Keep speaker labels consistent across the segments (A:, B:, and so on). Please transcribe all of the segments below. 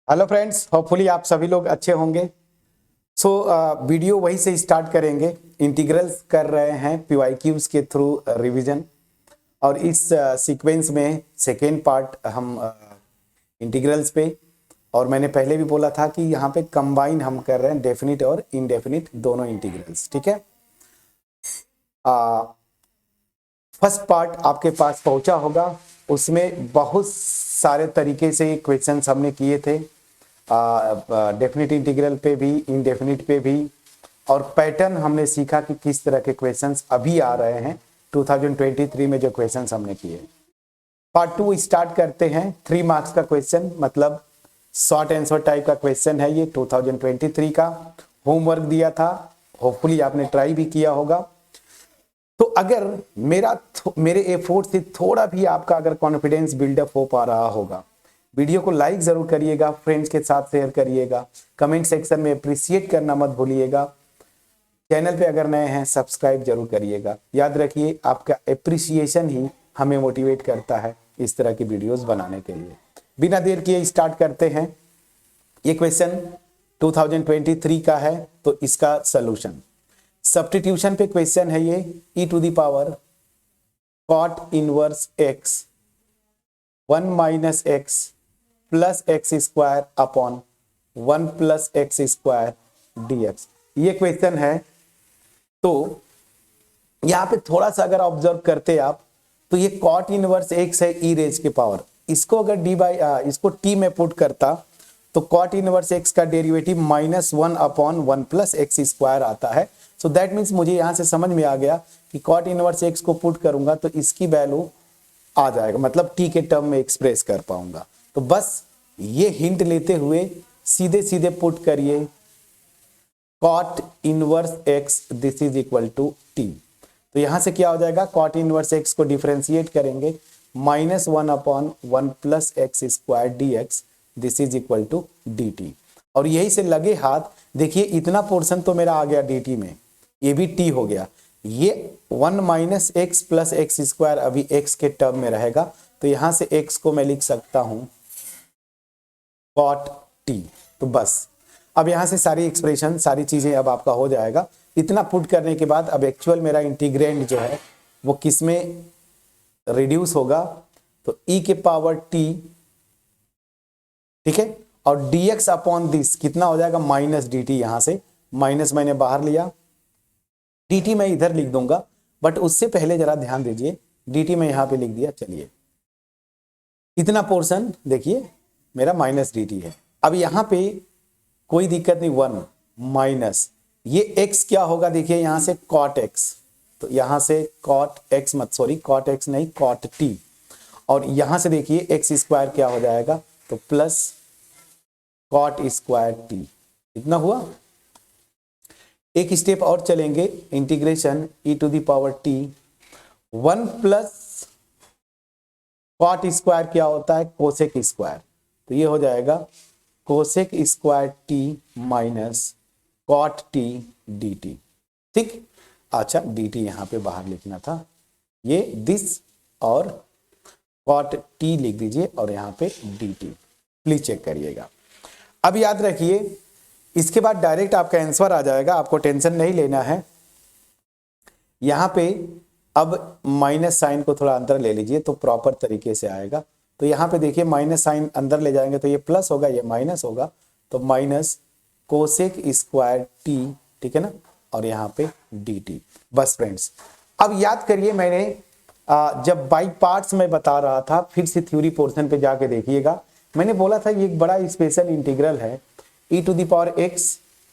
A: Hello friends, hopefully आप सभी लोग अच्छे होंगे। वीडियो वही से स्टार्ट करेंगे। इंटीग्रल्स कर रहे हैं पीवाईक्यूज के थ्रू रिवीजन, और इस सीक्वेंस में सेकेंड पार्ट हम इंटीग्रल्स पे। और मैंने पहले भी बोला था कि यहाँ पे कंबाइन हम कर रहे हैं डेफिनिट और इनडेफिनिट दोनों इंटीग्रल्स। ठीक है, फर्स्ट पार्ट आपके पास पहुंचा होगा, उसमें बहुत सारे तरीके से क्वेश्चंस हमने किए थे, डेफिनिट इंटीग्रल पे भी, इनडेफिनिट पे भी, और पैटर्न हमने सीखा कि किस तरह के क्वेश्चंस अभी आ रहे हैं 2023 में जो क्वेश्चंस हमने किए। पार्ट 2 स्टार्ट करते हैं। 3 मार्क्स का क्वेश्चन, मतलब शॉर्ट आंसर टाइप का क्वेश्चन है ये। 2023 का होमवर्क दिया था, होपफुली आपने ट्राई भी किया होगा। तो अगर मेरे एफर्ट से थोड़ा भी आपका अगर कॉन्फिडेंस बिल्डअप हो पा रहा होगा, वीडियो को लाइक जरूर करिएगा, फ्रेंड्स के साथ शेयर करिएगा, कमेंट सेक्शन में अप्रिशिएट करना मत भूलिएगा। चैनल पे अगर नए हैं सब्सक्राइब जरूर करिएगा। याद रखिए, आपका अप्रिसिएशन ही हमें मोटिवेट करता है इस तरह की वीडियोस बनाने के लिए। बिना देर किए स्टार्ट करते हैं। ये क्वेश्चन 2023 का है, तो इसका सोल्यूशन सब्स्टिट्यूशन पे क्वेश्चन है ये। e to the power cot inverse x 1 minus x plus x square upon 1 plus x square dx, ये क्वेश्चन है। तो यहां पे थोड़ा सा अगर ऑब्जर्व करते आप, तो ये कॉट इनवर्स x है e रेज के पावर। इसको अगर इसको t में पुट करता तो कॉट इनवर्स x का derivative -1 upon 1 plus x square आता है। सो दैट मीन्स मुझे यहां से समझ में आ गया कि कॉट इनवर्स x को पुट करूंगा तो इसकी वैल्यू आ जाएगा, मतलब t के टर्म में एक्सप्रेस कर पाऊंगा। तो बस ये हिंट लेते हुए सीधे सीधे पुट करिए cot inverse x this is equal to t। तो यहां से क्या हो जाएगा, कॉट इनवर्स x को डिफरेंशिएट करेंगे -1 upon 1 plus x square dx this is equal to dt। और यही से लगे हाथ देखिए, इतना पोर्शन तो मेरा आ गया dt में, ये भी t हो गया। ये 1 minus x plus x square अभी x के टर्म में रहेगा, तो यहां से x को मैं लिख सकता हूं कॉट t। तो बस अब यहां से सारी एक्सप्रेशन, सारी चीजें अब आपका हो जाएगा। इतना पुट करने के बाद अब एक्चुअल मेरा इंटीग्रेंड जो है वो किस में रिड्यूस होगा, तो e के पावर t, ठीक है, और dx अपॉन दिस कितना हो जाएगा, माइनस dt। यहां से माइनस मैंने बाहर लिया, dt मैं इधर लिख दूंगा, बट उससे पहले जरा ध्यान दीजिए, dt मैं यहां पे लिख दिया। चलिए, इतना पोर्शन देखिए मेरा माइनस dt है। अब यहां पे कोई दिक्कत नहीं, 1 माइनस ये x क्या होगा, देखिए यहां से cot x, तो यहां से cot x मत, सॉरी cot x नहीं, cot t। और यहां से देखिए एक्स स्क्वायर क्या हो जाएगा, तो प्लस कॉट स्क्वायर टी। इतना हुआ। एक स्टेप और चलेंगे, integration e to the power t 1 plus cot square क्या होता है, कोसेक स्क्वायर। तो ये हो जाएगा cosec square T minus cot T dt। ठीक, अच्छा dt यहां पे बाहर लिखना था, ये दिस और कॉट टी लिख दीजिए, और यहां पे dt प्लीज चेक करिएगा। अब याद रखिए, इसके बाद डायरेक्ट आपका आंसर आ जाएगा, आपको टेंशन नहीं लेना है। यहां पे अब माइनस साइन को थोड़ा अंदर ले लीजिए तो प्रॉपर तरीके से आएगा। तो यहां पे देखिए माइनस साइन अंदर ले जाएंगे तो ये प्लस होगा, ये माइनस होगा, तो माइनस कोसेक स्क्वायर टी, ठीक है ना, और यहाँ पे dt। बस फ्रेंड्स, अब याद करिए, मैंने जब बाई पार्ट्स में बता रहा था, फिर से थ्योरी पोर्शन पे जाके देखिएगा, मैंने बोला था ये एक बड़ा स्पेशल इंटीग्रल है। e to the power x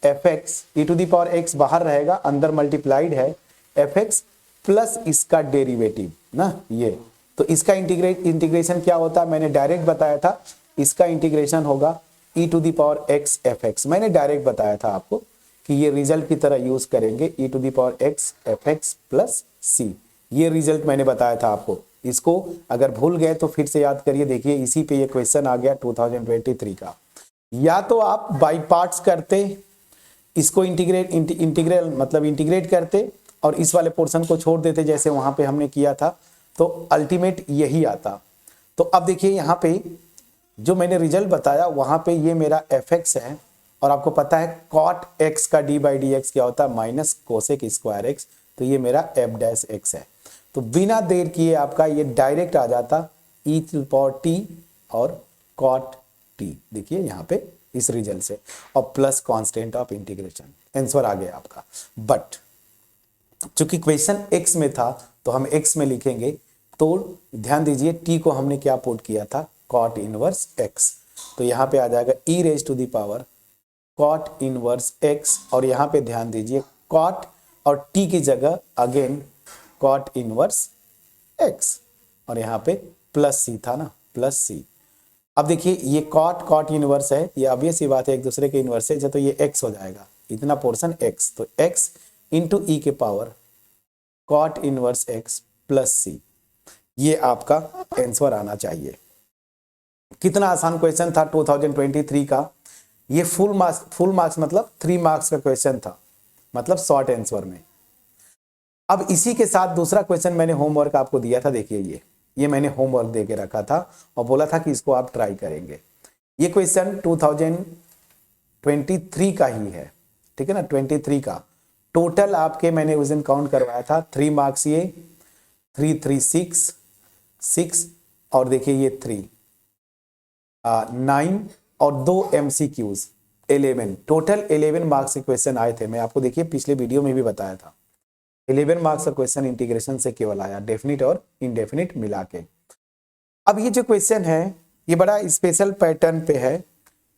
A: fx, e to the power x बाहर रहेगा, अंदर मल्टीप्लाइड है fx प्लस इसका डेरिवेटिव ना, ये तो इसका इंटीग्रेशन क्या होता है, मैंने डायरेक्ट बताया था, इसका इंटीग्रेशन होगा e to the power x fx। मैंने डायरेक्ट बताया था आपको कि ये रिजल्ट की तरह यूज करेंगे, e to the power x fx plus c। ये रिजल्ट मैंने बताया था आपको। इसको अगर भूल गए तो फिर से याद करिए, देखिए इसी पे ये क्वेश्चन आ गया 2023 का। या तो आप बाई पार्ट्स करते, इसको इंटीग्रल मतलब इंटीग्रेट करते और इस वाले पोर्शन को छोड़ देते जैसे वहां पे हमने किया था, तो अल्टीमेट यही आता। तो अब देखिए यहाँ पे जो मैंने रिजल्ट बताया वहां पे ये मेरा fx है, और आपको पता है cot x का d बाई डी एक्स क्या होता है माइनस कोसेक स्क्वायर एक्स, तो ये मेरा f डैश x है। तो बिना देर किए आपका ये डायरेक्ट आ जाता e टू पावर t और cot t, देखिए यहाँ पे इस रिजल्ट से, और plus constant of integration, answer आ गया आपका। बट चूंकि क्वेश्चन x में था तो हम x में लिखेंगे, तो ध्यान दीजिए t को हमने क्या पुट किया था cot इनवर्स x, तो यहाँ पे आ जाएगा e raise to the power cot inverse x, और यहाँ पे ध्यान दीजिए cot और t की जगह अगेन cot इनवर्स x, और यहाँ पे प्लस c था ना, प्लस c। अब देखिए ये cot इनवर्स है, ये obvious सी बात है एक दूसरे के इनवर्स है, तो ये x हो जाएगा, इतना पोर्शन x, तो x इंटू ई के power cot inverse x plus c, ये आपका आंसर आना चाहिए। कितना आसान क्वेश्चन था 2023 का, ये फुल मार्क्स मतलब 3 मार्क्स का क्वेश्चन था, मतलब शॉर्ट आंसर में। अब इसी के साथ दूसरा क्वेश्चन मैंने होमवर्क आपको दिया था, देखिए ये मैंने होमवर्क दे के रखा था और बोला था कि इसको आप ट्राई करेंगे। ये क्वेश्चन 2023 का ही है, ठीक है ना, 23 का। टोटल आपके मैंने उस दिन काउंट करवाया था 3 मार्क्स, ये 3 3 6 और देखिए ये 3 9 और 2 MCQs 11, टोटल 11 मार्क्स के क्वेश्चन आए थे। मैं आपको देखिए पिछले वीडियो में भी बताया था 11 मार्क्स का क्वेश्चन इंटीग्रेशन से केवल आया, डेफिनिट और इनडेफिनिट मिला के। अब ये जो क्वेश्चन है ये बड़ा स्पेशल पैटर्न पे है,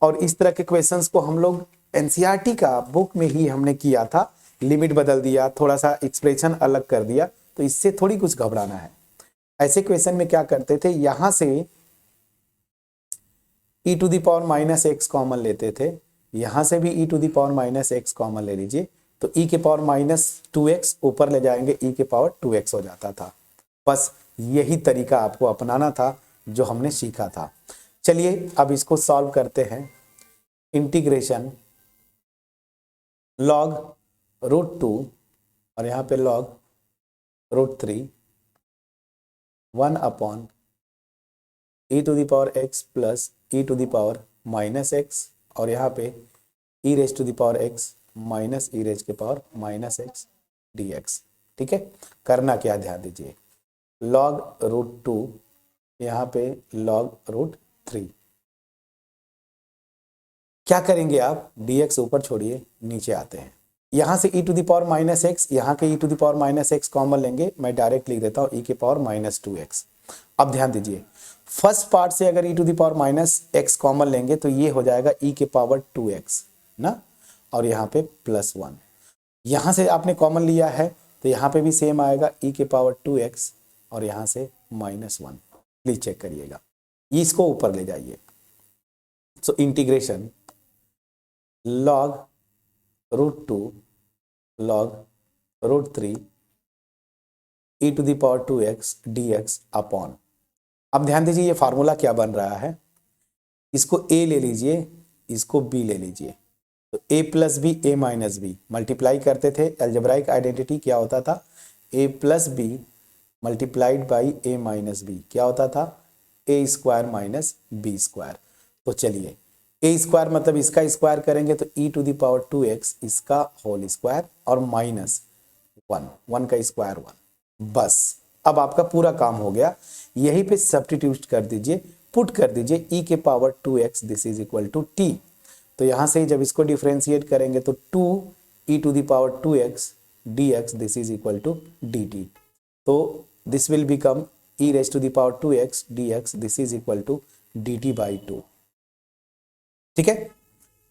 A: और इस तरह के क्वेश्चंस को हम लोग एनसीईआरटी का बुक में ही हमने किया था, लिमिट बदल दिया, थोड़ा सा एक्सप्रेशन अलग कर दिया, तो इससे थोड़ी कुछ घबराना है। ऐसे क्वेश्चन में क्या करते थे, यहां से e to the power minus x common लेते थे, यहां से भी e to the power minus x common ले लीजिए, तो e के पावर माइनस 2x ऊपर ले जाएंगे, e के पावर 2x हो जाता था। बस यही तरीका आपको अपनाना था जो हमने सीखा था। चलिए अब इसको सॉल्व करते हैं। इंटीग्रेशन log √2 और यहाँ पे log √3 1 upon e to the power x plus e to the power minus x, और यहाँ पे e raise to the power x minus e raise के पावर माइनस एक्स dx। ठीक है, करना क्या ध्यान दीजिए, log √2 यहाँ पे log √3, क्या करेंगे आप, dx ऊपर छोड़िए नीचे आते हैं, यहां से e to the power minus x, यहाँ के e to the power minus x common लेंगे, मैं डायरेक्ट लिख देता हूँ e के पावर माइनस 2x। अब ध्यान दीजिए फर्स्ट पार्ट से अगर e to the power minus x common लेंगे तो ये हो जाएगा e के पावर 2x ना, और यहाँ पे प्लस 1, यहाँ से आपने कॉमन लिया है तो यहाँ पे भी सेम आएगा e के पावर 2x, और यहाँ से माइनस 1, प्लीज चेक करिएगा, इसको ऊपर ले जाइए। So integration log √2 log √3 e to the power 2x dx upon, अब ध्यान दीजिए ये फार्मूला क्या बन रहा है, इसको a ले लीजिए, इसको b ले लीजिए, तो a plus B a minus B multiply करते थे, एल्जेब्राइक आइडेंटिटी क्या होता था, a plus B multiplied by a minus B क्या होता था, a square minus b square. तो चलिए a स्क्वायर मतलब इसका स्क्वायर करेंगे तो e to the power 2x इसका होल स्क्वायर और माइनस 1 का स्क्वायर 1, बस अब आपका पूरा काम हो गया। यहीं पे सब्स्टिट्यूट कर दीजिए, पुट कर दीजिए e के power 2x this is equal to t, तो यहां से जब इसको डिफरेंशिएट करेंगे तो 2 e to the power 2x dx this is equal to dt, तो this will become e raise to the power 2x dx this is equal to dt by 2। ठीक है,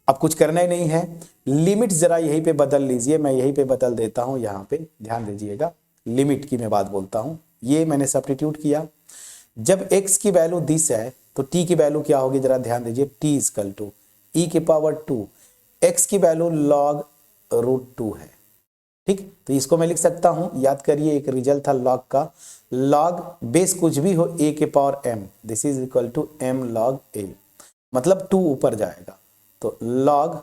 A: अब कुछ करना ही नहीं है, लिमिट जरा यहीं पे बदल लीजिए, मैं यहीं पे बदल देता हूं, यहाँ पे ध्यान दीजिएगा, लिमिट की मैं बात बोलता हूं, ये मैंने सब्स्टिट्यूट किया, जब x की वैल्यू दिस है तो t की वैल्यू क्या होगी, जरा ध्यान दीजिए, t इक्वल टू e के पावर 2, x की वैल्यू log √2 है, ठीक, तो इसको मैं लिख सकता हूं, याद करिए एक रिजल्ट था log का, log बेस कुछ भी हो a के power m this is equal to m log a, मतलब 2 ऊपर जाएगा, तो log,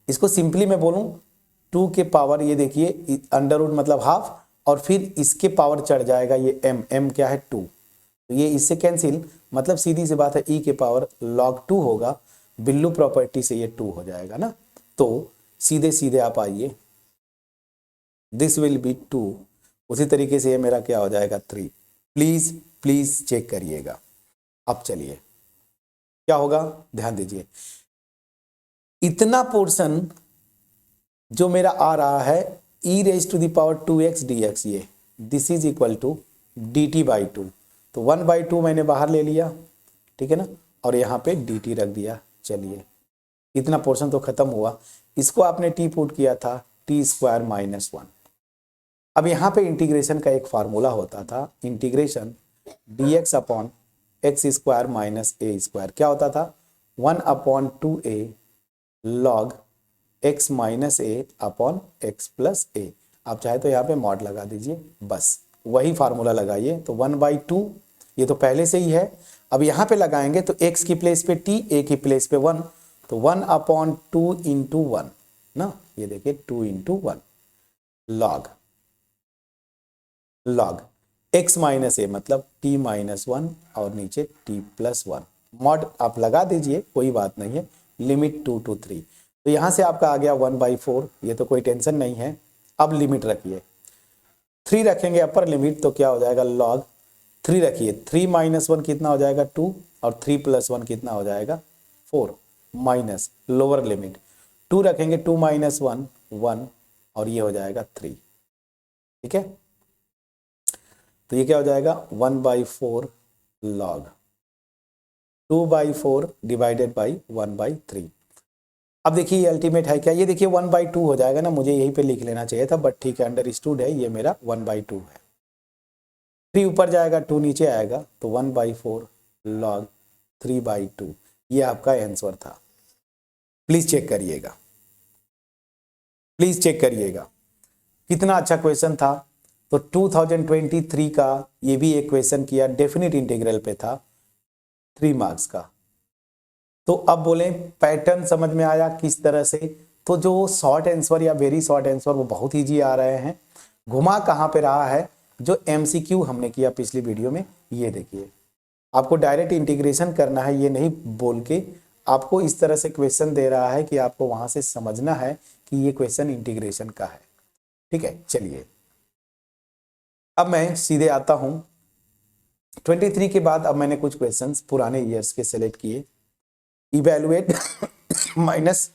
A: इसको सिंपली मैं बोलूं 2 के पावर, ये देखिए अंडर रूट मतलब हाफ, और फिर इसके पावर चढ़ जाएगा ये m क्या है 2, तो ये इससे कैंसिल, मतलब सीधी सी बात है e के पावर log 2 होगा, बिल्लू प्रॉपर्टी से ये 2 हो जाएगा ना। तो सीधे सीधे आप आइए, दिस विल बी 2, उसी तरीके से ये मेरा क्या हो जाएगा 3। प्लीज प्लीज चेक करिएगा। अब चलिए क्या होगा, ध्यान दीजिए, इतना पोर्शन जो मेरा आ रहा है e raise to the power 2x dx, ये this is equal to dt by 2। तो 1/2 मैंने बाहर ले लिया, ठीक है ना, और यहाँ पे dt रख दिया। चलिए इतना पोर्शन तो खत्म हुआ, इसको आपने t पुट किया था t स्क्वायर माइनस 1। अब यहाँ पे इंटीग्रेशन का एक फार्मूला होता था, integration dx upon x square minus a square, क्या होता था 1/2a log x minus a upon x plus a. आप चाहे तो यहाँ पे मॉड लगा दीजिए, बस वही फार्मूला लगाइए। तो 1/2 ये तो पहले से ही है, अब यहाँ पे लगाएंगे तो x की प्लेस पे t, a की प्लेस पे 1, तो 1/2 इंटू 1 ना, ये देखिए 2 इंटू 1 लॉग x माइनस ए मतलब t माइनस 1 और नीचे t प्लस 1, मॉड आप लगा दीजिए, कोई बात नहीं है, लिमिट 2 to 3। तो यहाँ से आपका आ गया 1/4, ये तो कोई टेंशन नहीं है। अब लिमिट रखिए, 3 रखेंगे अपर लिमिट, तो क्या हो जाएगा लॉग 3 रखिए, 3 माइनस 1 कितना हो जाएगा 2, और 3 प्लस 1 कितना हो जाएगा 4, माइनस लोअर लिमिट 2 रखेंगे, 2 माइनस 1 1, और ये हो जाएगा 3, ठीक है। तो ये क्या हो जाएगा 1/4 लॉग 2/4 डिवाइडेड बाई 1/3। अब देखिए ये अल्टीमेट है क्या, ये देखिए 1/2 हो जाएगा ना, मुझे यहीं पे लिख लेना चाहिए था, बट ठीक है, अंडरस्टूड है, ये मेरा 1/2 है। 3 ऊपर जाएगा 2 नीचे आएगा, तो 1/4 लॉग 3/2, ये आपका आंसर था। प्लीज चेक करिएगा, प्लीज चेक करिएगा, कितना अच्छा क्वेश्चन था। तो 2023 का ये भी एक क्वेश्चन किया, डेफिनेट इंटीग्रल पे था, 3 मार्क्स का। तो अब बोले पैटर्न समझ में आया किस तरह से, तो जो शॉर्ट आंसर या वेरी शॉर्ट आंसर वो बहुत ईजी आ रहे हैं। घुमा कहाँ पे रहा है, जो एमसीक्यू हमने किया पिछली वीडियो में, ये देखिए आपको डायरेक्ट इंटीग्रेशन करना है, ये नहीं बोल के आपको इस तरह से क्वेश्चन दे रहा है कि आपको वहां से समझना है कि ये क्वेश्चन इंटीग्रेशन का है, ठीक है। चलिए अब मैं सीधे आता हूं 23 के बाद। अब मैंने कुछ क्वेश्चंस पुराने ईयर्स के सिलेक्ट किए। Evaluate minus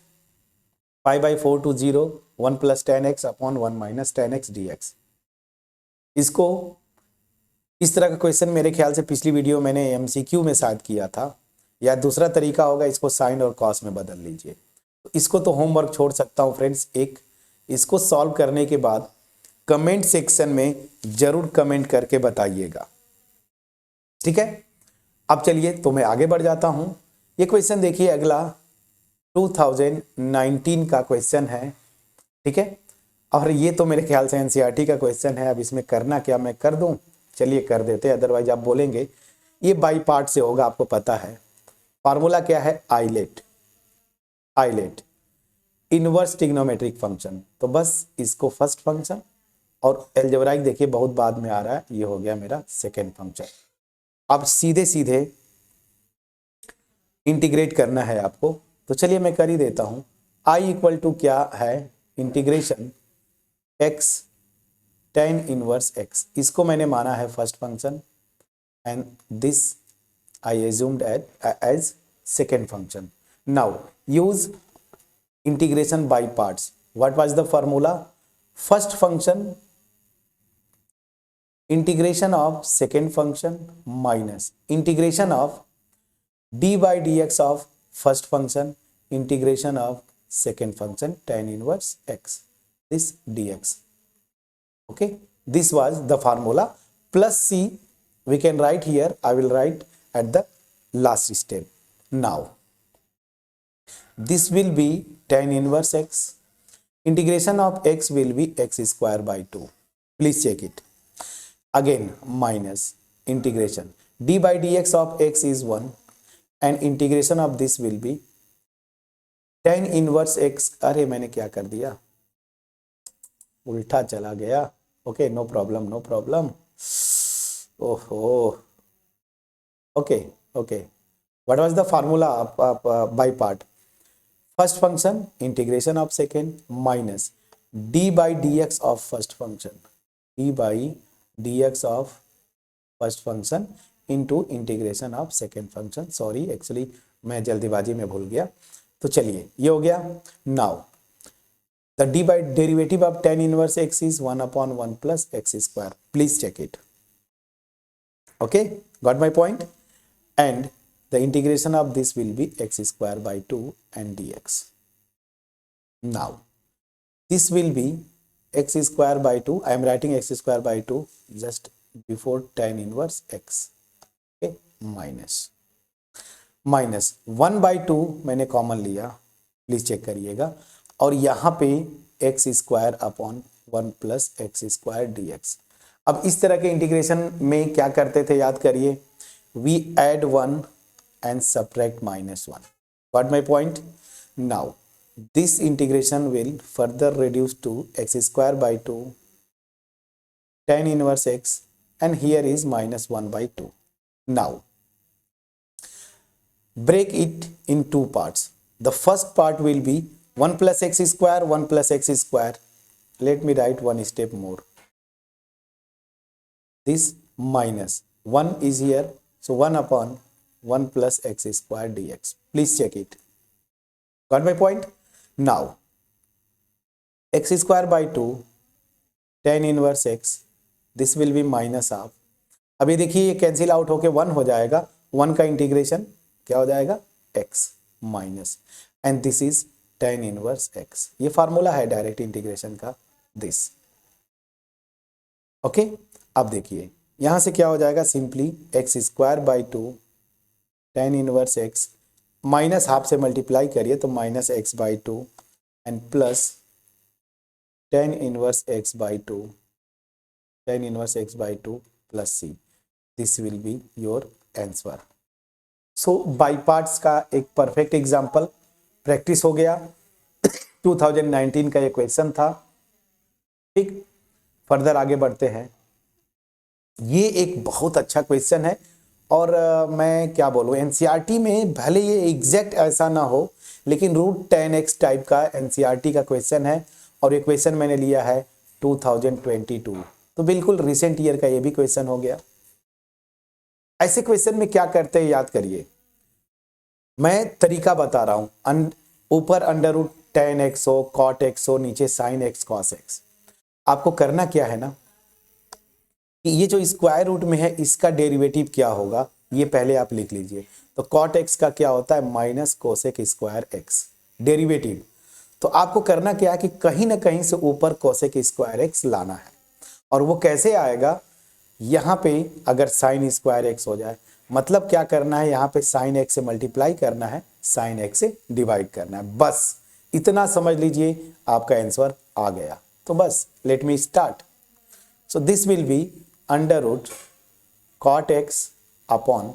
A: 5/4 to 0 1 plus 10x upon 1 minus 10x dx। इसको इस तरह का क्वेश्चन मेरे ख्याल से पिछली वीडियो मैंने एमसीक्यू में शायद किया था, या दूसरा तरीका होगा, इसको साइन और कॉस में बदल लीजिए। तो इसको तो होमवर्क छोड़ सकता हूं फ्रेंड्स, एक इसको सॉल्व करने के बाद कमेंट सेक्शन में जरूर कमेंट करके बताइएगा, ठीक है। अब चलिए तो मैं आगे बढ़ जाता हूं। ये क्वेश्चन देखिए अगला 2019 का क्वेश्चन है, ठीक है, और ये तो मेरे ख्याल से एनसीईआरटी का क्वेश्चन है। अब इसमें करना क्या, मैं कर दूं, चलिए कर देते, अदरवाइज आप बोलेंगे ये बाई पार्ट से होगा, आपको पता है। फार्मूला क्या है, आइलेट इनवर्स ट्रिग्नोमेट्रिक फंक्शन। तो बस इसको फर्स्ट फंक्शन, और एल्जेब्राइक देखिए बहुत बाद में आ रहा है, ये हो गया मेरा सेकेंड फंक्शन। अब सीधे सीधे इंटीग्रेट करना है आपको, तो चलिए मैं कर ही देता हूं। आई इक्वल टू क्या है, integration x tan inverse x, इसको मैंने माना है first function, and this I assumed as second function. Now use integration by parts. What was the formula, first function integration of second function minus integration of d by dx of first function integration of second function tan inverse x, this dx, okay, this was the formula, plus c we can write here, I will write at the last step. Now this will be tan inverse x, integration of x will be x square by 2, please check it again, minus integration d by dx of x is 1, and integration of this will be tan inverse x। अरे मैंने क्या कर दिया, उल्टा चला गया, okay no problem no problem, ओहो okay okay, what was the formula by part? First function integration of second minus d by d x of first function, d by d x of first function into integration of second function. Sorry, actually मैं जल्दीबाजी में भूल गया। तो चलिए ये हो गया। Now the D by derivative of tan inverse x is 1/1 plus x square. Please check it. Okay, got my point? And the integration of this will be x square by 2 and dx. Now this will be x square by 2. I am writing x square by 2 just before tan inverse x. Okay, minus 1 by 2 मैंने common लिया, please check करिएगा, और यहाँ पे x square upon 1 plus x square D x. अब इस तरह के इंटीग्रेशन में क्या करते थे याद करिए, we add 1 and subtract -1. Got my point? Now this integration will further reduce to x square by 2 tan inverse x, and here is -1 by 2. Now break it in two parts. The first part will be 1 plus x square, 1 plus x square. Let me write one step more. This minus 1 is here, so 1 upon 1 plus x square dx. Please check it. Got my point? Now x square by 2 tan inverse x, this will be minus half. अभी देखिए ये cancel out होके 1 हो जाएगा, 1 का integration क्या हो जाएगा, x माइनस, and this is tan inverse x। ये फार्मूला है डायरेक्ट इंटीग्रेशन का, दिस। ओके, अब देखिए यहां से क्या हो जाएगा, simply x square by 2 tan inverse x minus half से मल्टीप्लाई करिए तो minus x by 2 and plus tan inverse x by 2, tan inverse x by 2 plus C. This will be your answer. So by parts का एक perfect example practice हो गया। 2019 का ये question था। ठीक, फर्दर आगे बढ़ते हैं। ये एक बहुत अच्छा क्वेश्चन है और मैं क्या बोलूँ, एनसीईआरटी में भले ये एग्जैक्ट ऐसा ना हो, लेकिन √10x टाइप का एनसीईआरटी का क्वेश्चन है और ये क्वेश्चन मैंने लिया है 2022, तो बिल्कुल रिसेंट ईयर का ये भी क्वेश्चन हो गया। ऐसे क्वेश्चन में क्या करते हैं याद करिए, मैं तरीका बता रहा हूं, ऊपर √10x हो, cot x हो, नीचे sin x cos x। आपको करना क्या है ना कि ये जो स्क्वायर रूट में है इसका डेरिवेटिव क्या होगा ये पहले आप लिख लीजिए। तो cot x का क्या होता है, minus cosec square x derivative. तो आपको करना क्या है कि कहीं ना कहीं से ऊपर कोसेक स्क्वायर x लाना है, और वो कैसे आएगा, यहाँ पे अगर साइन स्क्वायर x हो जाए, मतलब क्या करना है, यहाँ पे साइन x से मल्टीप्लाई करना है, साइन x से डिवाइड करना है, बस इतना समझ लीजिए आपका आंसर आ गया। तो बस let me start. So this will B √cot x upon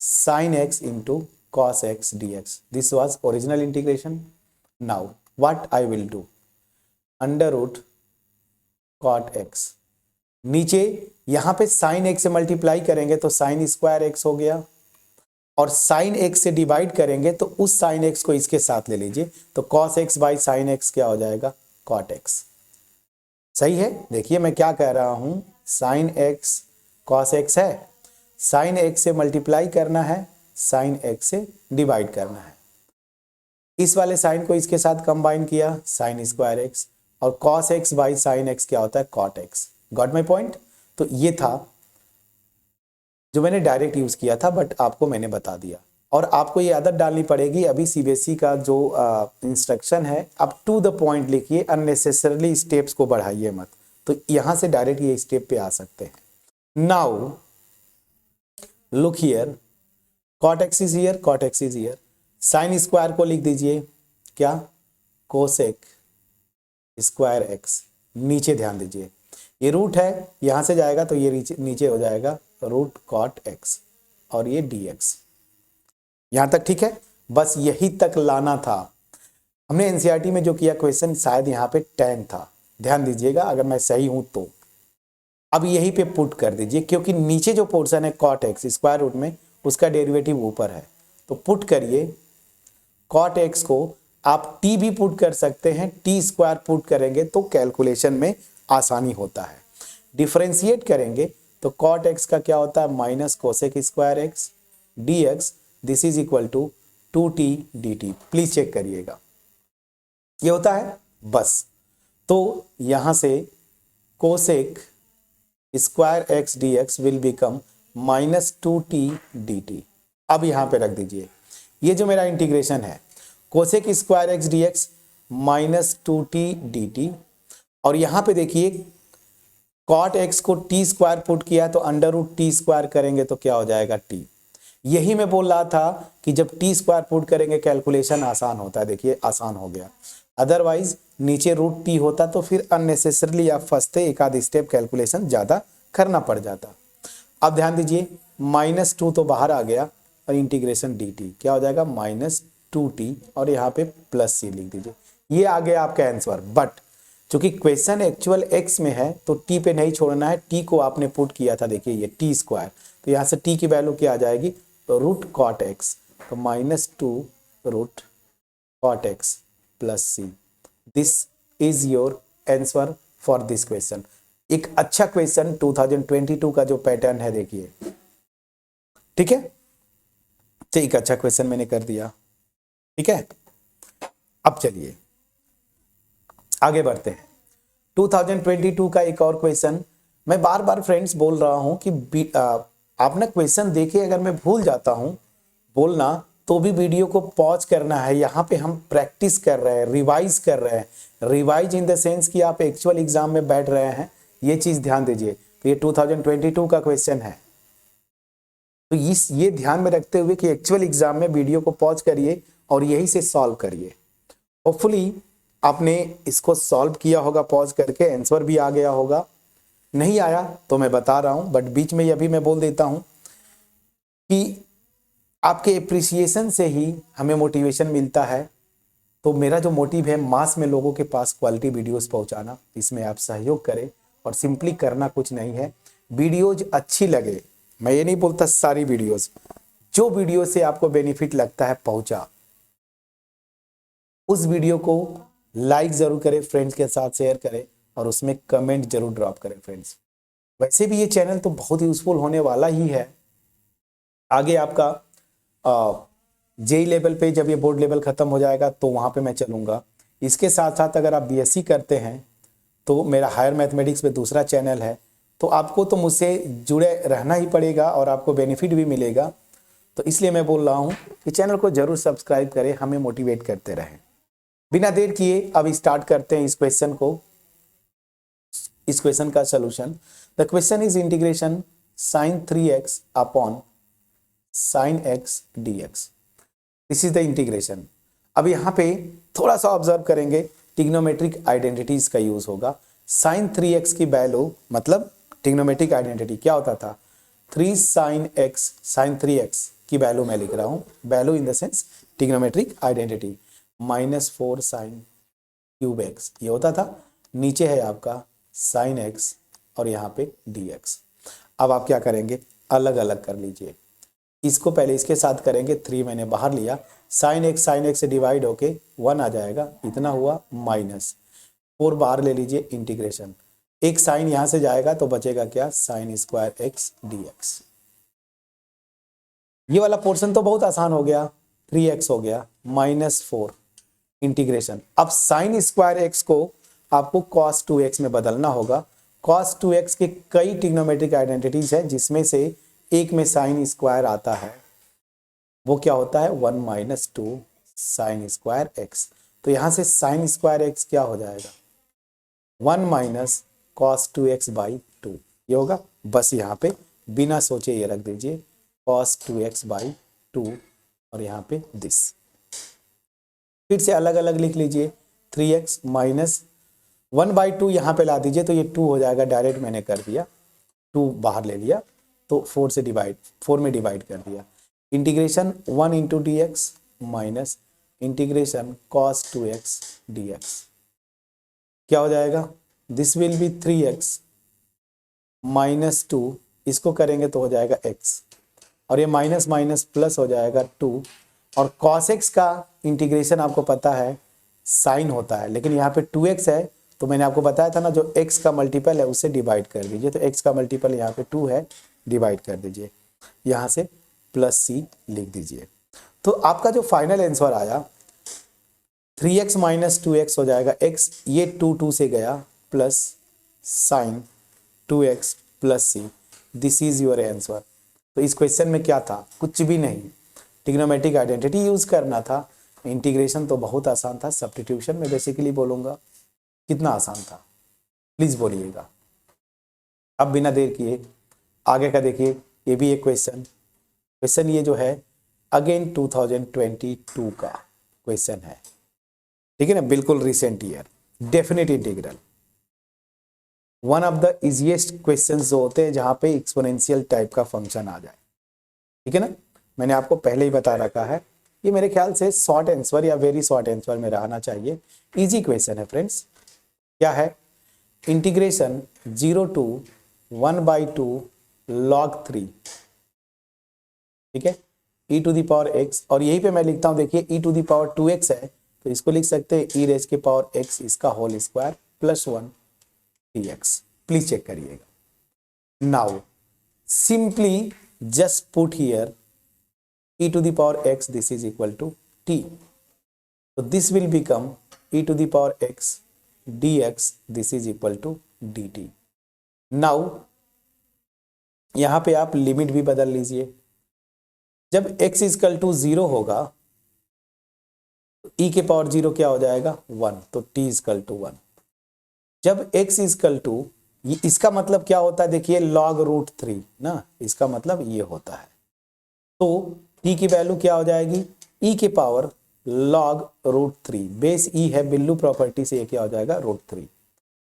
A: sin x into cos x dx. This was original integration. Now what I will do, √cot x, नीचे यहां पे sin x से मल्टीप्लाई करेंगे तो sin स्क्वायर x हो गया, और sin x से डिवाइड करेंगे तो उस sin x को इसके साथ ले लीजिए, तो cos x by sin x क्या हो जाएगा, cot x। सही है, देखिए मैं क्या कह रहा हूं, sin x cos x है, sin x से मल्टीप्लाई करना है, sin x से डिवाइड करना है, इस वाले साइन को इसके साथ कंबाइन किया, sin स्क्वायर x, और cos x by sin x क्या होता है, cot x। Got my point? तो ये था जो मैंने डायरेक्ट यूज किया था, बट आपको मैंने बता दिया, और आपको ये आदत डालनी पड़ेगी। अभी सीबीएसई का जो इंस्ट्रक्शन है, अप टू द पॉइंट लिखिए, अननेसेसरली स्टेप्स को बढ़ाइए मत, तो यहां से डायरेक्ट ये स्टेप पे आ सकते हैं। Now look here, cot x is here, cot x is here, sine square को लिख दीजिए क्या, कोसेक स्क्वायर x, नीचे ध्यान दीजिए ये रूट है, यहां से जाएगा तो ये नीचे हो जाएगा √cot x, और ये dx। यहां तक ठीक है, बस यही तक लाना था। हमने एनसीईआरटी में जो किया क्वेश्चन, शायद यहाँ पे tan था, ध्यान दीजिएगा अगर मैं सही हूं तो। अब यहीं पे पुट कर दीजिए, क्योंकि नीचे जो पोर्शन है cot x स्क्वायर रूट में, उसका डेरिवेटिव ऊपर है, तो पुट करिए कॉट एक्स को। आप टी भी पुट कर सकते हैं, टी स्क्वायर पुट करेंगे तो कैलकुलेशन में आसानी होता है। डिफरेंशिएट करेंगे तो कॉट एक्स का क्या होता है, minus cosec square x D x, this is equal to 2t dt। Please check करिएगा, ये होता है बस। तो यहां से cosec square x D x will become -2t dt। अब यहां पे रख दीजिए, ये जो मेरा इंटीग्रेशन है cosec square x D x -2t dt, और यहां पे देखिए कॉट एक्स को टी स्क्वायर पुट किया तो अंडर रूट टी स्क्वायर करेंगे तो क्या हो जाएगा टी। यही मैं बोल रहा था कि जब टी स्क्वायर पुट करेंगे कैलकुलेशन आसान होता है, देखिए आसान हो गया। अदरवाइज नीचे रूट टी होता तो फिर अननेसेसरली आप फंसते, एक आध स्टेप कैलकुलेशन ज्यादा करना पड़ जाता। अब ध्यान दीजिए -2 तो बाहर आ गया और इंटीग्रेशन डी टी क्या हो जाएगा -2t, और यहाँ पे +c लिख दीजिए। ये आ गया आपका आंसर। बट चूंकि क्वेश्चन एक्चुअल x में है तो t पे नहीं छोड़ना है, t को आपने पुट किया था, देखिए ये टी स्क्वायर, तो यहाँ से t की वैल्यू क्या आ जाएगी, तो रूट कॉट एक्स, तो -2 root cot x +c। This is your answer for this question. एक अच्छा क्वेश्चन 2022 का जो पैटर्न है देखिए, ठीक है। तो एक अच्छा क्वेश्चन मैंने कर दिया, ठीक है। अब चलिए आगे बढ़ते हैं। 2022 का एक और क्वेश्चन। मैं बार बार फ्रेंड्स बोल रहा हूं कि आप ना क्वेश्चन देखिए, अगर मैं भूल जाता हूं बोलना तो भी वीडियो को पॉज करना है। यहाँ पे हम प्रैक्टिस कर रहे हैं, रिवाइज कर रहे हैं। रिवाइज इन द सेंस कि आप एक्चुअल एग्जाम में बैठ रहे हैं, ये चीज ध्यान दीजिए। तो ये 2022 का क्वेश्चन है, तो ये ध्यान में रखते हुए कि एक्चुअल एग्जाम में वीडियो को पॉज करिए और यही से सॉल्व करिए। होपफुली आपने इसको सॉल्व किया होगा पॉज करके, आंसर भी आ गया होगा। नहीं आया तो मैं बता रहा हूं, बट बीच में यह भी मैं बोल देता हूं कि आपके एप्रिसिएशन से ही हमें मोटिवेशन मिलता है। तो मेरा जो मोटिव है मास में लोगों के पास क्वालिटी वीडियोस पहुंचाना, इसमें आप सहयोग करें। और सिंपली करना कुछ नहीं है, वीडियोज अच्छी लगे, मैं ये नहीं बोलता सारी वीडियोस, जो वीडियो से आपको बेनिफिट लगता है पहुंचा, उस वीडियो को लाइक जरूर करें, फ्रेंड्स के साथ शेयर करें और उसमें कमेंट जरूर ड्रॉप करें फ्रेंड्स। वैसे भी ये चैनल तो बहुत यूजफुल होने वाला ही है। आगे आपका जेई लेवल पे जब ये बोर्ड लेवल खत्म हो जाएगा तो वहां पे मैं चलूंगा। इसके साथ साथ अगर आप बीएससी करते हैं तो मेरा हायर मैथमेटिक्स पे दूसरा चैनल है, तो आपको तो मुझसे जुड़े रहना ही पड़ेगा और आपको बेनिफिट भी मिलेगा। तो इसलिए मैं बोल रहा हूं कि चैनल को जरूर सब्सक्राइब करें, हमें मोटिवेट करते रहें। बिना देर किए अब स्टार्ट करते हैं इस क्वेश्चन को, इस क्वेश्चन का solution. The question is integration sin 3x upon sin x dx। This is the integration. अब यहाँ पे थोड़ा सा ऑब्जर्व करेंगे, ट्रिग्नोमेट्रिक आइडेंटिटीज का यूज होगा। sin 3x की वैल्यू, मतलब ट्रिग्नोमेट्रिक आइडेंटिटी क्या होता था, 3 sin x, sin 3x की वैल्यू मैं लिख रहा हूं, value in the sense trigonometric identity, -4 sin cube x ये होता था। नीचे है आपका sin x और यहाँ पे dx। अब आप क्या करेंगे, अलग अलग कर लीजिए। इसको पहले इसके साथ करेंगे, 3 मैंने बाहर लिया, sin x से डिवाइड होके 1 आ जाएगा, इतना हुआ, -4 बाहर ले लीजिए, इंटीग्रेशन, एक साइन यहां से जाएगा तो बचेगा क्या, sin स्क्वायर x dx। ये वाला पोर्शन तो बहुत आसान हो गया, 3x हो गया, -4 इंटीग्रेशन। अब sin स्क्वायर x को आपको cos 2x में बदलना होगा। cos 2x के कई ट्रिग्नोमेट्रिक आइडेंटिटीज है, जिसमें से एक में sin स्क्वायर आता है, वो क्या होता है, 1 - 2 sin स्क्वायर x। तो यहां से sin स्क्वायर x क्या हो जाएगा, 1 - cos 2x बाई 2, ये होगा। बस यहाँ पे बिना सोचे ये रख दीजिए, cos 2x बाई 2 और यहाँ पे दिस। फिर से अलग अलग लिख लीजिए, 3x माइनस 1/2 यहाँ पे ला दीजिए तो ये 2 हो जाएगा, डायरेक्ट मैंने कर दिया, 2 बाहर ले लिया तो 4 में डिवाइड कर दिया। Integration 1 × dx minus integration cos 2x dx क्या हो जाएगा, दिस विल बी 3x - 2, इसको करेंगे तो हो जाएगा x और ये माइनस माइनस प्लस हो जाएगा 2, और cos x का इंटीग्रेशन आपको पता है साइन होता है, लेकिन यहाँ पे 2x है तो मैंने आपको बताया था ना, जो x का मल्टीपल है उससे डिवाइड कर दीजिए, तो x का मल्टीपल यहाँ पे 2 है, डिवाइड कर दीजिए, यहाँ से प्लस c लिख दीजिए। तो आपका जो फाइनल आंसर आया 3x माइनस 2x हो जाएगा, x ये 2 से गया, plus sign 2x plus c, this is your answer. तो इस क्वेश्चन में क्या था, कुछ भी नहीं, ट्रिग्नोमेट्रिक आइडेंटिटी यूज करना था। इंटीग्रेशन तो बहुत आसान था, सब्स्टिट्यूशन में बेसिकली बोलूंगा कितना आसान था, प्लीज बोलिएगा। अब बिना देर किए आगे का देखिए, ये भी एक क्वेश्चन ये जो है अगेन 2022 का क्वेश्चन है, ठीक है ना, बिल्कुल recent year, definite integral, one of the easiest questions जो होते हैं जहां पे एक्सपोनेंशियल टाइप का फंक्शन आ जाए, ठीक है ना। मैंने आपको पहले ही बता रखा है, ये मेरे ख्याल से शॉर्ट आंसर या वेरी शॉर्ट आंसर में रहना चाहिए। इजी क्वेश्चन है फ्रेंड्स, क्या है, इंटीग्रेशन 0 to 1/2 log 3, ठीक है, e to the power x, और यहीं पे मैं लिखता हूं, देखिए e to the power 2x है तो इसको लिख सकते हैं e रेज के पावर x इसका whole square plus 1 dx। Please check करिएगा। Now simply just put here e to the power x, this is equal to t, so this will become e to the power x dx, this is equal to dt। now यहां पे आप limit भी बदल लीजिए, जब x equal to 0 होगा तो e के पावर 0 क्या हो जाएगा 1, तो t इक्वल टू 1। जब x इक्वल टू, इसका मतलब क्या होता है, देखिए log रूट 3 ना, इसका मतलब ये होता है, तो t की वैल्यू क्या हो जाएगी, e के power log root 3, base e है, बिल्लू प्रॉपर्टी से ये क्या हो जाएगा रूट 3।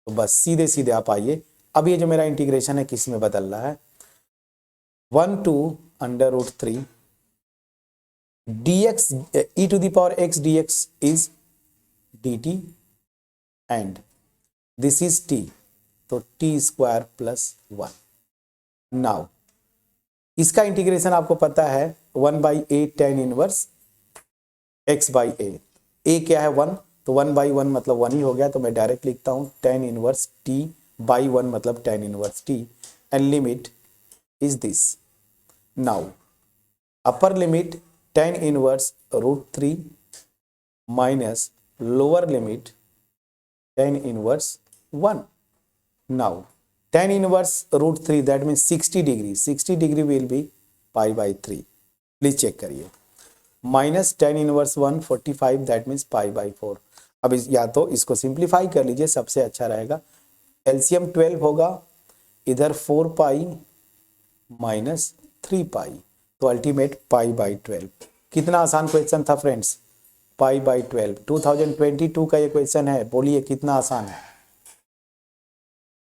A: तो बस सीधे सीधे आप आइए, अब ये जो मेरा इंटीग्रेशन है किस में बदल रहा है, 1 to under root 3 dx, e to the power x dx is dt and this is t, तो t स्क्वायर प्लस 1। नाउ इसका इंटीग्रेशन आपको पता है 1/a tan inverse x/a, a क्या है 1, तो 1/1 मतलब 1 ही हो गया, तो मैं डायरेक्ट लिखता हूं tan इनवर्स t/1 मतलब tan inverse t, and limit is this. Now upper limit tan inverse root 3 minus lower limit tan inverse 1। Now tan inverse root 3 that means 60 degree, 60 degree will be pi/3, please check करिए, minus tan inverse 145 that means pi/4। अब या तो इसको simplify कर लीजिए, सबसे अच्छा रहेगा, एलसीएम 12 होगा, इधर 4 पाई माइनस 3 पाई, तो अल्टीमेट pi/12। कितना आसान क्वेश्चन था फ्रेंड्स, pi/12, 2022 का ये क्वेश्चन है, बोलिए कितना आसान है,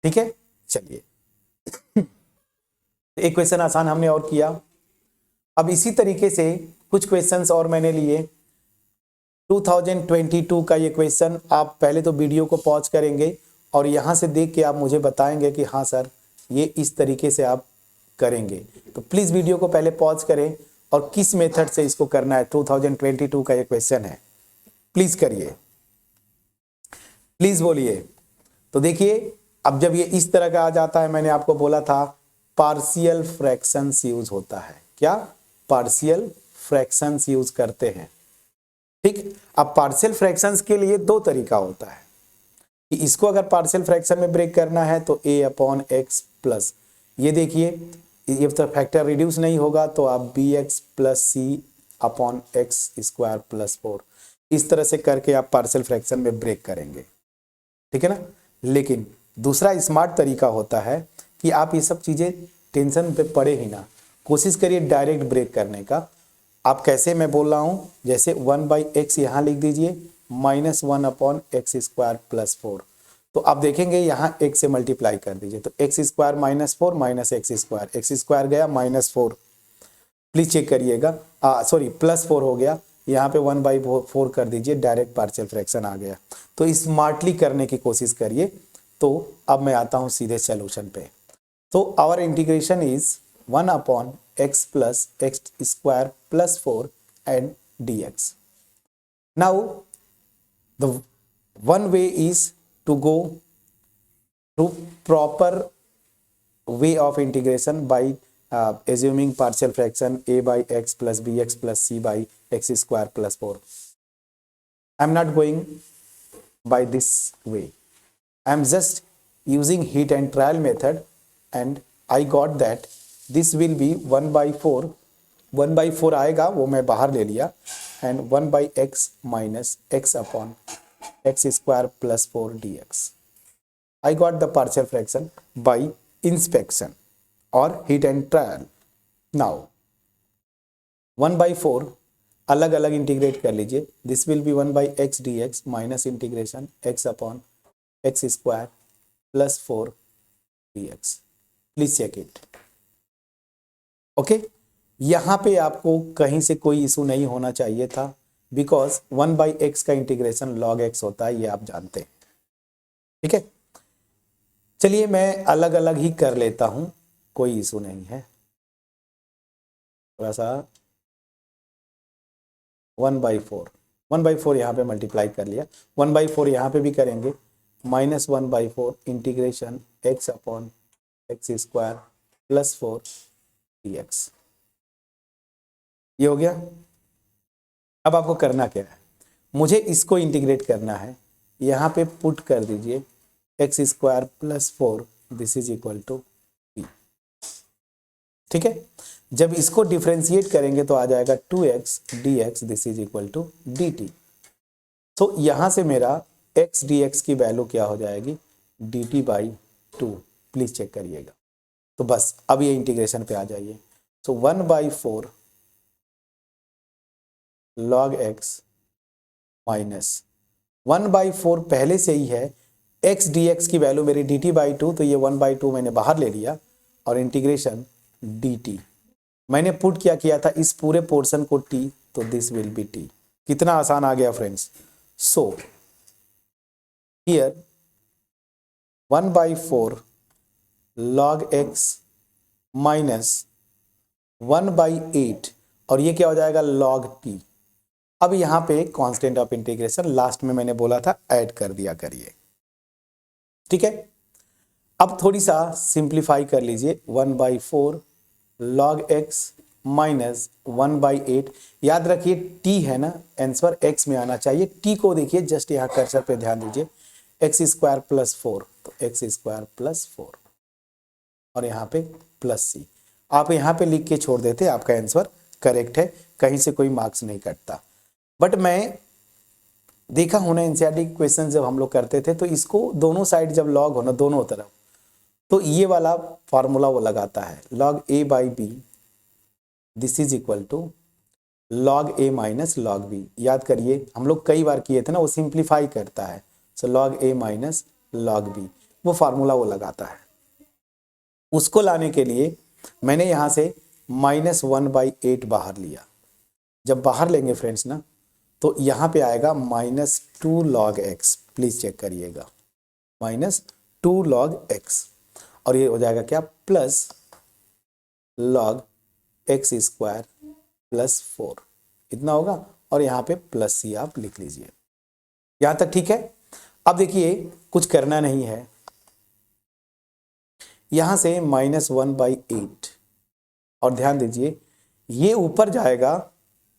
A: ठीक है। चलिए एक क्वेश्चन आसान हमने और किया, अब इसी तरीके से कुछ क्वेश्चंस और मैंने लिए। 2022 का ये क्वेश्चन आप पहले तो वीडियो को पॉज करेंगे और यहां से देख के आप मुझे बताएंगे कि हाँ सर ये इस तरीके से आप करेंगे, तो प्लीज वीडियो को पहले पॉज करें और किस मेथड से इसको करना है। 2022 का ये क्वेश्चन है, प्लीज करिए, प्लीज बोलिए। तो देखिए अब जब ये इस तरह का आ जाता है, मैंने आपको बोला था पार्शियल फ्रैक्शंस यूज होता है, क्या पार्शियल फ्रैक्शंस यूज करते हैं, ठीक। अब पार्शियल फ्रैक्शंस के लिए दो तरीका होता है कि इसको अगर पार्शियल फ्रैक्शन में ब्रेक करना है तो a/x प्लस, ये देखिए ये तो फैक्टर रिड्यूस नहीं होगा तो आप bx प्लस c/x² प्लस 4, इस तरह से करके आप पार्शियल फ्रैक्शन में ब्रेक करेंगे, ठीक है ना। लेकिन दूसरा स्मार्ट तरीका होता है कि आप ये सब चीजें टेंशन पे पड़े ही ना, कोशिश करिए डायरेक्ट ब्रेक करने का। आप कैसे, मैं बोल रहा हूं, जैसे 1/x यहां लिख दीजिए माइनस 1/x² प्लस 4, तो आप देखेंगे यहाँ x से मल्टीप्लाई कर दीजिए, तो x² माइनस 4 माइनस x² गया माइनस 4, प्लीज चेक करिएगा, सॉरी प्लस 4 हो गया, यहाँ पे 1/4 कर दीजिए, डायरेक्ट पार्शियल फ्रैक्शन आ गया। तो स्मार्टली करने की कोशिश करिए। तो अब मैं आता हूं सीधे सॉल्यूशन पे। तो our integration is 1/x² x plus x square plus 4 and dx. Now the one way is to go through proper way of integration by assuming partial fraction a by x plus bx plus c by x square plus 4. I am not going by this way. I am just using heat and trial method, and I got that this will be 1 by 4. 1 by 4 आएगा, वो मैं बाहर ले लिया, and 1 by x minus x upon x square plus 4 dx. I got the partial fraction by inspection or heat and trial. Now 1 by 4 अलग अलग integrate कर लीजिए. This will be 1 by x dx minus integration x upon x square plus 4 dx. Please check it. Okay, यहां पे आपको कहीं से कोई इशू नहीं होना चाहिए था, बिकॉज 1 by x का इंटीग्रेशन log x होता है, ये आप जानते हैं. ठीक है, चलिए मैं अलग अलग ही कर लेता हूं, कोई इशू नहीं है. थोड़ा सा 1 by 4 यहाँ पे मल्टीप्लाई कर लिया. 1 by 4 यहाँ पे भी करेंगे. Minus 1 by 4 integration x upon x square plus 4 dx. ये हो गया. अब आपको करना क्या है, मुझे इसको इंटीग्रेट करना है. यहाँ पे पुट कर दीजिए x square plus 4, this is equal to p. ठीक है, जब इसको डिफरेंशिएट करेंगे तो आ जाएगा 2x dx, this is equal to dt. तो यहां से मेरा x dx की वैल्यू क्या हो जाएगी, dt बाई 2. प्लीज चेक करिएगा. तो बस अब ये इंटीग्रेशन पे आ जाइए. सो 1 by 4 log x minus 1 by 4 पहले से ही है. x dx की वैल्यू मेरी dt बाई 2, तो ये 1 by 2 मैंने बाहर ले लिया और इंटीग्रेशन dt मैंने पुट क्या किया था, इस पूरे पोर्शन को t, तो दिस विल बी t. कितना आसान आ गया friends. So here 1 by 4 log x minus 1 by 8, और ये क्या हो जाएगा log t. अब यहां पे कांस्टेंट ऑफ इंटीग्रेशन लास्ट में मैंने बोला था ऐड कर दिया करिए. ठीक है, अब थोड़ी सा सिंप्लीफाई कर लीजिए. 1 by 4 log x minus 1 by 8. याद रखिए t है ना, आंसर x में आना चाहिए. t को देखिए, जस्ट यहाँ कर्सर पे ध्यान दीजिए. एक्स स्क्वायर प्लस 4, तो एक्स स्क्वायर प्लस 4 और यहाँ पे प्लस c. आप यहाँ पे लिख के छोड़ देते, आपका आंसर करेक्ट है, कहीं से कोई मार्क्स नहीं कटता. बट मैं देखा हूं ना एनसीईआरटी क्वेश्चन जब हम लोग करते थे, तो इसको दोनों साइड जब लॉग होना दोनों तरफ, तो ये वाला फार्मूला वो लगाता है log a by b, this is equal to log a minus log b. याद करिए हम लोग कई बार किए थे ना, वो सिंप्लीफाई करता है. सो log a minus log b, वो फार्मूला वो लगाता है. उसको लाने के लिए मैंने यहां से माइनस 1 बाई 8 बाहर लिया. जब बाहर लेंगे फ्रेंड्स ना, तो यहां पे आएगा minus 2 log x. Please check करिएगा, माइनस 2 log x, और ये हो जाएगा क्या, plus log x square plus 4. इतना होगा, और यहाँ पे प्लस c आप लिख लीजिए. यहां तक ठीक है. अब देखिए कुछ करना नहीं है, यहां से माइनस 1 बाई 8, और ध्यान दीजिए ये ऊपर जाएगा,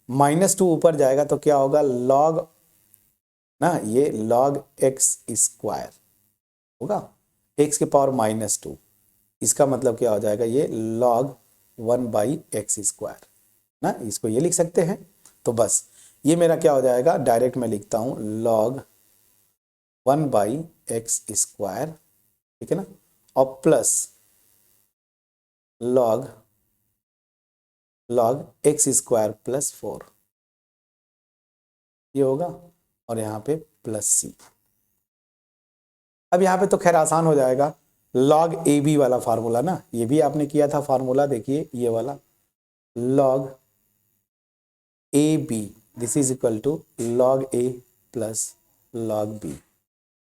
A: माइनस 2 ऊपर जाएगा, तो क्या होगा log ना, ये log x स्क्वायर होगा, x के पावर माइनस 2. इसका मतलब क्या हो जाएगा, ये log 1 बाई एक्स स्क्वायर ना, इसको ये लिख सकते हैं. तो बस ये मेरा क्या हो जाएगा, डायरेक्ट मैं लिखता हूं log 1 बाई एक्स स्क्वायर. ठीक है ना, और plus log x square plus 4, ये होगा, और यहाँ पे प्लस c. अब यहाँ पे तो खैर आसान हो जाएगा. log ab वाला फार्मूला ना, ये भी आपने किया था फार्मूला, देखिए ये वाला log ab, this is equal to log a plus log b.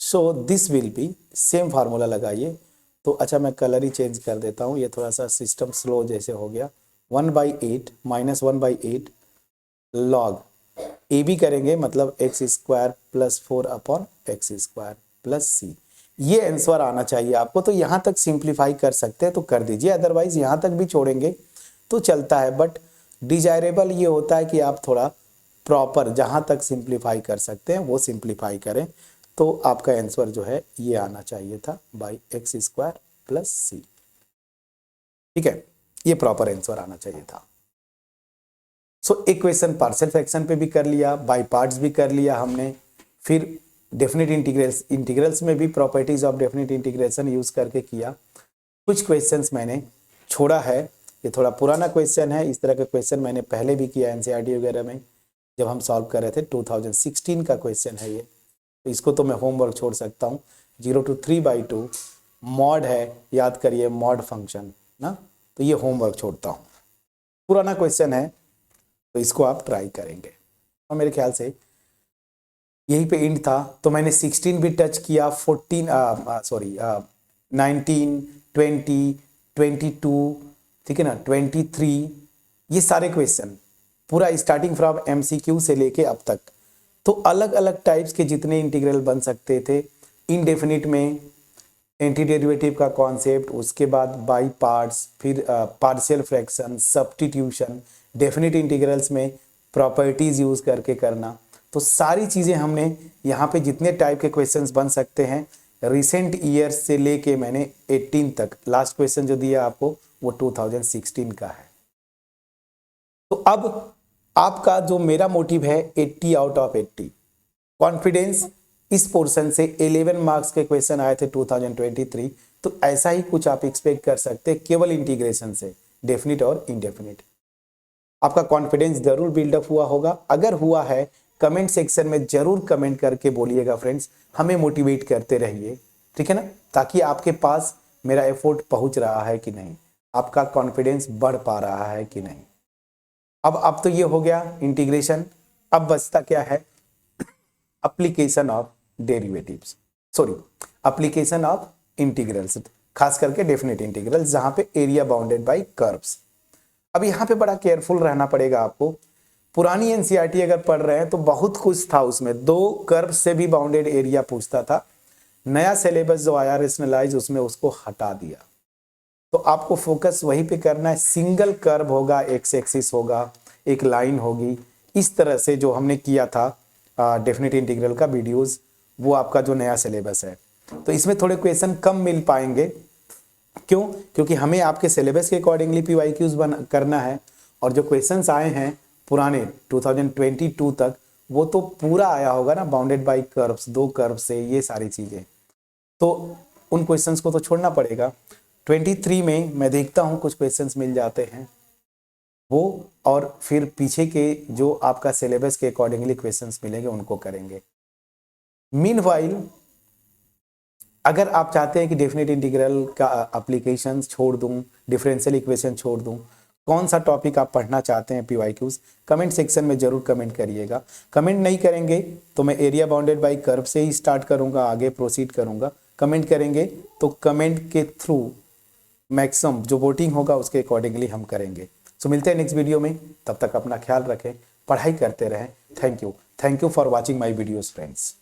A: So this will be, same formula लगाइए. तो अच्छा मैं कलर ही चेंज कर देता हूँ, ये थोड़ा सा सिस्टम स्लो जैसे हो गया, 1/8 माइनस 1/8 लॉग ए बी करेंगे, मतलब x square plus 4 upon x square plus c. ये आंसर आना चाहिए आपको। तो यहाँ तक सिंप्लीफाई कर सकते हैं तो कर दीजिए, अदरवाइज यहाँ तक भी छोड़ेंगे तो चलता है, बट डिजायरेबल ये होता है कि आप थोड़ा प्रॉपर जहाँ तक सिंप्लीफाई कर सकते हैं वो सिंप्लीफाई करें। तो आपका आंसर जो है ये आना चाहिए था बाई एक्स स्क्वायर प्लस सी। ठीक है, ये प्रॉपर आंसर आना चाहिए था। सो इक्वेशन पार्शियल फ्रैक्शन पे भी कर लिया, बाय पार्ट्स भी कर लिया हमने, फिर डेफिनेट इंटीग्रल्स में भी properties of definite integration use करके किया। कुछ क्वेश्चंस मैंने छोड़ा है, ये थोड़ा पुराना क्वेश्चन है, इस तरह का क्वेश्चन मैंने पहले भी किया एनसीईआरटी वगैरह में जब हम सॉल्व कर रहे थे। 2016 का क्वेश्चन है ये, तो इसको तो मैं होमवर्क छोड़ सकता हूँ। 0 to 3/2 मॉड है, याद करिए मॉड फंक्शन ना, तो ये होमवर्क छोड़ता हूँ, पुराना क्वेश्चन है तो इसको आप ट्राई करेंगे। और मेरे ख्याल से यहीं पे एंड था, तो मैंने 16 भी टच किया, 19, 20, 22, ठीक है ना, 23, ये सारे क्वेश्चन पूरा स्टार्टिंग फ्रॉम एमसीक्यू से लेके अब तक, तो अलग अलग टाइप्स के जितने इंटीग्रल बन सकते थे। इनडेफिनिट में एंटी डेरिवेटिव का कॉन्सेप्ट, उसके बाद बाई पार्ट्स, फिर partial fraction, substitution, definite integrals में प्रॉपर्टीज यूज करके करना, तो सारी चीज़ें हमने यहाँ पे जितने टाइप के क्वेश्चंस बन सकते हैं रिसेंट ईयर से लेके मैंने 18 तक, लास्ट क्वेश्चन जो दिया आपको वो 2016 का है। तो अब आपका जो मेरा मोटिव है 80 आउट ऑफ 80 कॉन्फिडेंस, इस पोर्शन से 11 मार्क्स के क्वेश्चन आए थे 2023, तो ऐसा ही कुछ आप एक्सपेक्ट कर सकते हैं केवल इंटीग्रेशन से, डेफिनिट और इनडेफिनिट। आपका कॉन्फिडेंस जरूर बिल्डअप हुआ होगा, अगर हुआ है कमेंट सेक्शन में जरूर कमेंट करके बोलिएगा फ्रेंड्स, हमें मोटिवेट करते रहिए, ठीक है ना, ताकि आपके पास मेरा एफर्ट पहुंच रहा है कि नहीं, आपका कॉन्फिडेंस बढ़ पा रहा है कि नहीं। अब तो ये हो गया इंटीग्रेशन, अब बचता क्या है, application of derivatives, sorry application of integrals, खास करके डेफिनेट इंटीग्रल्स जहां पे एरिया बाउंडेड बाय कर्व्स। अब यहाँ पे बड़ा केयरफुल रहना पड़ेगा आपको। पुरानी एनसीईआरटी अगर पढ़ रहे हैं तो बहुत कुछ था उसमें, 2 कर्व से भी बाउंडेड एरिया पूछता था। नया सिलेबस जो आया रेशनलाइज, उसमें उसको हटा दिया, तो आपको फोकस वहीं पे करना है। सिंगल कर्व होगा, एक्स एक्सिस होगा, एक लाइन होगी, इस तरह से जो हमने किया था डेफिनेट इंटीग्रल का वीडियोस, वो आपका जो नया सिलेबस है। तो इसमें थोड़े क्वेश्चन कम मिल पाएंगे, क्यों, क्योंकि हमें आपके सिलेबस के अकॉर्डिंगली पीवाईक्यूज करना है, और जो क्वेश्चंस आए हैं पुराने 2022 तक, वो तो पूरा आया होगा ना, बाउंडेड बाय कर्व्स, 2 कर्व से, ये सारी चीजें, तो उन क्वेश्चंस को तो छोड़ना पड़ेगा। 23 में मैं देखता हूं कुछ क्वेश्चंस मिल जाते हैं वो, और फिर पीछे के जो आपका सिलेबस के अकॉर्डिंगली क्वेश्चंस मिलेंगे उनको करेंगे। मीनवाइल अगर आप चाहते हैं कि डेफिनेट इंटीग्रल का एप्लीकेशन छोड़ दूं, डिफरेंशियल इक्वेशन छोड़ दूं, कौन सा टॉपिक आप पढ़ना चाहते हैं पीवाईक्यूज, कमेंट सेक्शन में जरूर कमेंट करिएगा। कमेंट नहीं करेंगे तो मैं एरिया बाउंडेड बाय कर्व से ही स्टार्ट करूंगा, आगे प्रोसीड करूंगा। कमेंट करेंगे तो कमेंट के थ्रू मैक्सिमम जो वोटिंग होगा उसके अकॉर्डिंगली हम करेंगे। सो मिलते हैं नेक्स्ट वीडियो में, तब तक अपना ख्याल रखें, पढ़ाई करते रहें। Thank you for watching my videos friends.